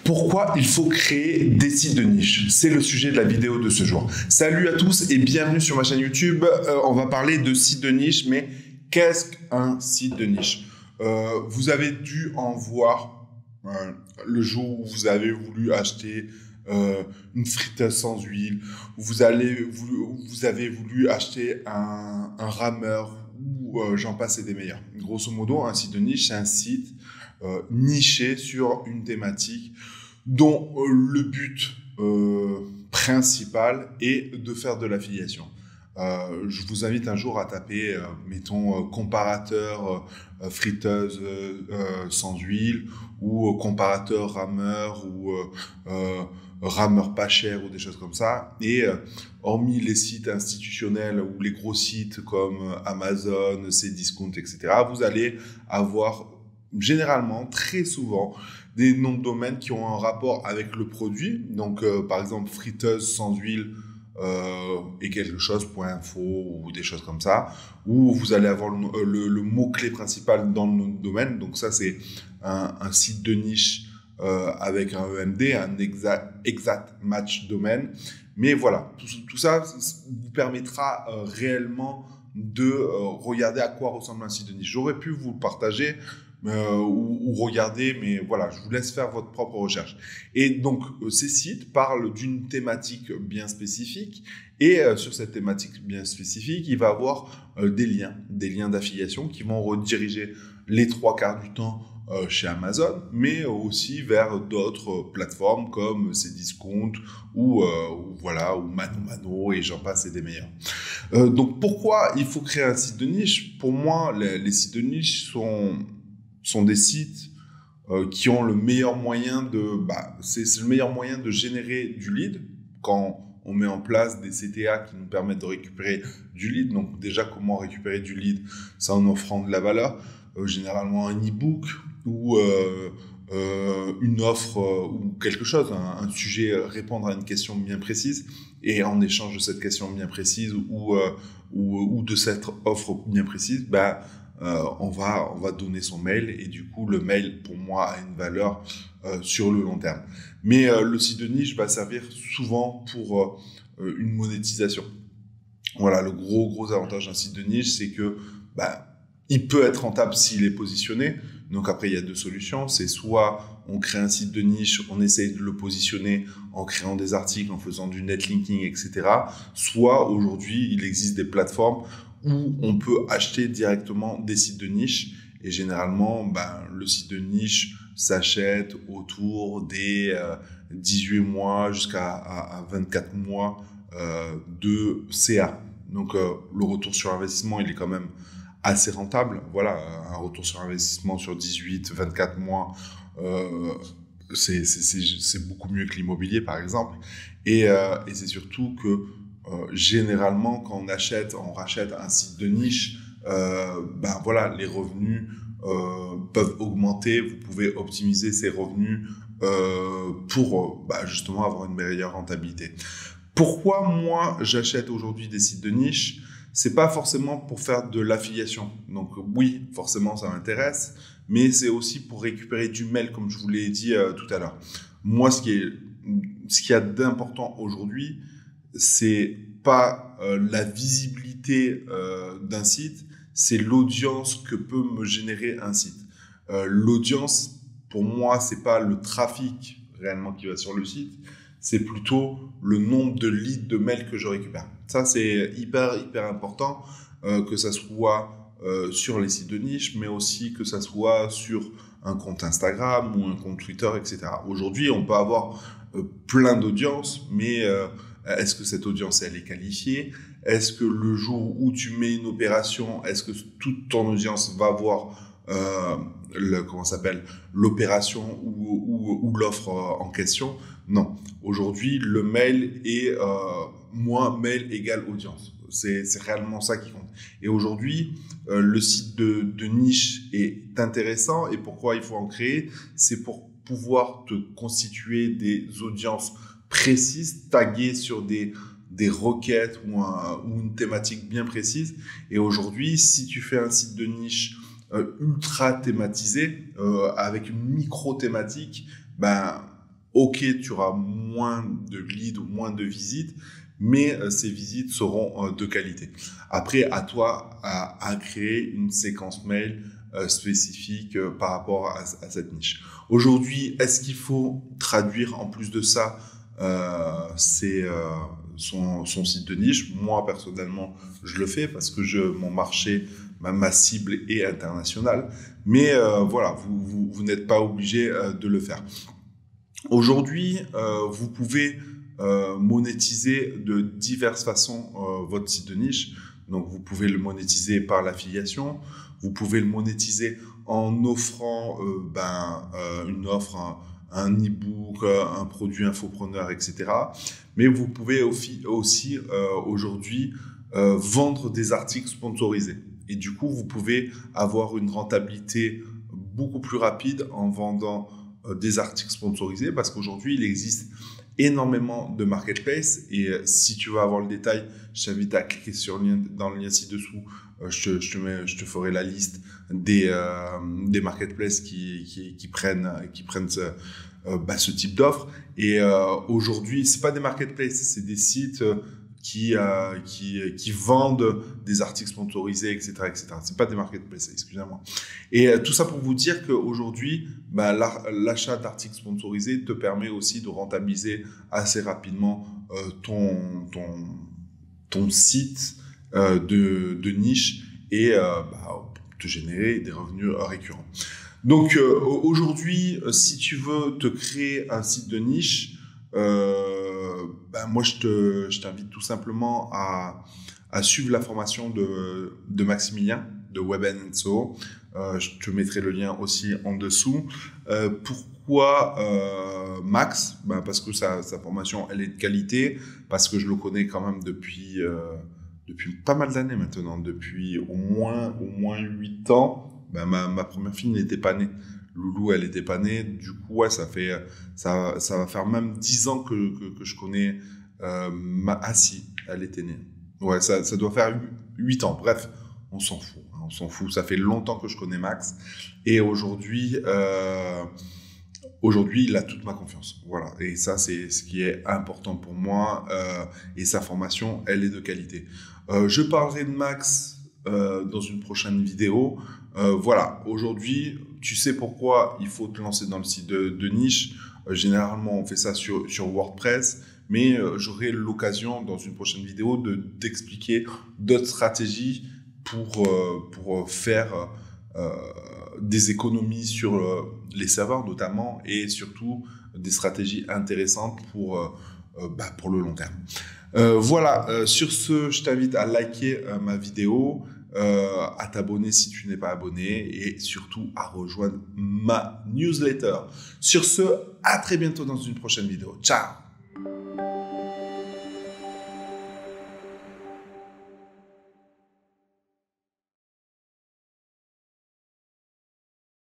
Pourquoi il faut créer des sites de niche? C'est le sujet de la vidéo de ce jour. Salut à tous et bienvenue sur ma chaîne YouTube. On va parler de sites de niche, mais qu'est-ce qu'un site de niche? Vous avez dû en voir le jour où vous avez voulu acheter une friteuse sans huile, où vous avez voulu acheter un rameur, ou j'en passe et des meilleurs. Grosso modo, un site de niche, c'est un site niché sur une thématique dont le but principal est de faire de l'affiliation. Je vous invite un jour à taper, mettons, comparateur friteuse sans huile, ou comparateur rameur, ou rameur pas cher, ou des choses comme ça. Et hormis les sites institutionnels ou les gros sites comme Amazon, Cdiscount, etc., vous allez avoir généralement, très souvent, des noms de domaines qui ont un rapport avec le produit. Donc, par exemple, friteuse sans huile et quelque chose, .info ou des choses comme ça, où vous allez avoir le mot-clé principal dans le nom de domaine. Donc ça, c'est un site de niche avec un EMD, un exact match domaine. Mais voilà, tout ça vous permettra réellement de regarder à quoi ressemble un site de niche. J'aurais pu vous le partager, ou regarder, mais voilà, je vous laisse faire votre propre recherche. Et donc, ces sites parlent d'une thématique bien spécifique, et sur cette thématique bien spécifique, il va y avoir des liens d'affiliation qui vont rediriger les 3/4 du temps chez Amazon, mais aussi vers d'autres plateformes comme Cdiscount ou Mano, et j'en passe et des meilleurs. Donc, pourquoi il faut créer un site de niche? Pour moi, les sites de niche sont des sites qui ont le meilleur moyen c'est le meilleur moyen de générer du lead quand on met en place des CTA qui nous permettent de récupérer du lead. Donc déjà, comment récupérer du lead? C'est en offrant de la valeur, généralement un e-book ou une offre ou quelque chose, un sujet, répondre à une question bien précise, et en échange de cette question bien précise ou de cette offre bien précise, on va donner son mail, et du coup le mail pour moi a une valeur sur le long terme. Mais le site de niche va servir souvent pour une monétisation. Voilà, le gros avantage d'un site de niche, c'est que il peut être rentable s'il est positionné. Donc après, il y a deux solutions. C'est soit on crée un site de niche, on essaye de le positionner en créant des articles, en faisant du netlinking, etc. Soit aujourd'hui, il existe des plateformes où on peut acheter directement des sites de niche. Et généralement, le site de niche s'achète autour des 18 mois jusqu'à 24 mois de CA. Donc le retour sur investissement, il est quand même assez rentable. Voilà, un retour sur investissement sur 18, 24 mois, c'est beaucoup mieux que l'immobilier, par exemple. Et c'est surtout que généralement, quand on rachète un site de niche, les revenus peuvent augmenter. Vous pouvez optimiser ces revenus pour justement avoir une meilleure rentabilité. Pourquoi moi j'achète aujourd'hui des sites de niche? C'est pas forcément pour faire de l'affiliation. Donc oui, forcément ça m'intéresse, mais c'est aussi pour récupérer du mail, comme je vous l'ai dit tout à l'heure. Moi, ce qu'il y a d'important aujourd'hui, c'est pas la visibilité d'un site, c'est l'audience que peut me générer un site. L'audience, pour moi, c'est pas le trafic réellement qui va sur le site, c'est plutôt le nombre de leads, de mails que je récupère. Ça, c'est hyper important, que ça soit sur les sites de niche, mais aussi que ça soit sur un compte Instagram ou un compte Twitter, etc. Aujourd'hui, on peut avoir plein d'audiences, mais est-ce que cette audience, elle est qualifiée? Est-ce que le jour où tu mets une opération, est-ce que toute ton audience va voir l'opération ou l'offre en question? Non. Aujourd'hui, le mail est moins mail égale audience. C'est réellement ça qui compte. Et aujourd'hui, le site de niche est intéressant. Et pourquoi il faut en créer? C'est pour pouvoir te constituer des audiences précises, taguées sur des requêtes ou une thématique bien précise. Et aujourd'hui, si tu fais un site de niche ultra thématisé, avec une micro-thématique, Ok, tu auras moins de leads ou moins de visites, mais ces visites seront de qualité. Après, à toi à créer une séquence mail spécifique par rapport à cette niche. Aujourd'hui, est-ce qu'il faut traduire en plus de ça son site de niche? Moi, personnellement, je le fais parce que mon marché, ma cible est internationale. Mais voilà, vous n'êtes pas obligé de le faire. Aujourd'hui, vous pouvez monétiser de diverses façons votre site de niche. Donc, vous pouvez le monétiser par l'affiliation. Vous pouvez le monétiser en offrant une offre, un e-book, un produit infopreneur, etc. Mais vous pouvez aussi aujourd'hui vendre des articles sponsorisés. Et du coup, vous pouvez avoir une rentabilité beaucoup plus rapide en vendant des articles sponsorisés, parce qu'aujourd'hui, il existe énormément de marketplaces. Et si tu veux avoir le détail, je t'invite à cliquer dans le lien ci-dessous. Je te ferai la liste des marketplaces qui prennent ce type d'offres. Et aujourd'hui, c'est pas des marketplaces, c'est des sites qui vendent des articles sponsorisés, etc., etc. C'est pas des marketplaces, excusez-moi. Et tout ça pour vous dire qu'aujourd'hui, l'achat d'articles sponsorisés te permet aussi de rentabiliser assez rapidement ton site de niche et te générer des revenus récurrents. Donc aujourd'hui, si tu veux te créer un site de niche, moi je t'invite tout simplement à suivre la formation de Maximilien de Web & SEO. Je te mettrai le lien aussi en dessous. Pourquoi Max? Parce que sa formation elle est de qualité, parce que je le connais quand même depuis pas mal d'années maintenant, depuis au moins 8 ans. Ma première fille n'était pas née. Loulou, elle était pas née. Du coup, ouais, ça va faire même 10 ans que je connais si, elle était née. Ouais, ça doit faire 8 ans. Bref, on s'en fout. Hein, on s'en fout. Ça fait longtemps que je connais Max. Et aujourd'hui, il a toute ma confiance. Voilà. Et ça, c'est ce qui est important pour moi. Et sa formation, elle est de qualité. Je parlerai de Max dans une prochaine vidéo. Voilà. Aujourd'hui, tu sais pourquoi il faut te lancer dans le site de niche. Généralement, on fait ça sur WordPress. Mais j'aurai l'occasion, dans une prochaine vidéo, d'expliquer d'autres stratégies pour faire des économies sur les serveurs notamment, et surtout des stratégies intéressantes pour le long terme. Voilà, sur ce, je t'invite à liker ma vidéo, à t'abonner si tu n'es pas abonné, et surtout à rejoindre ma newsletter. Sur ce, à très bientôt dans une prochaine vidéo. Ciao!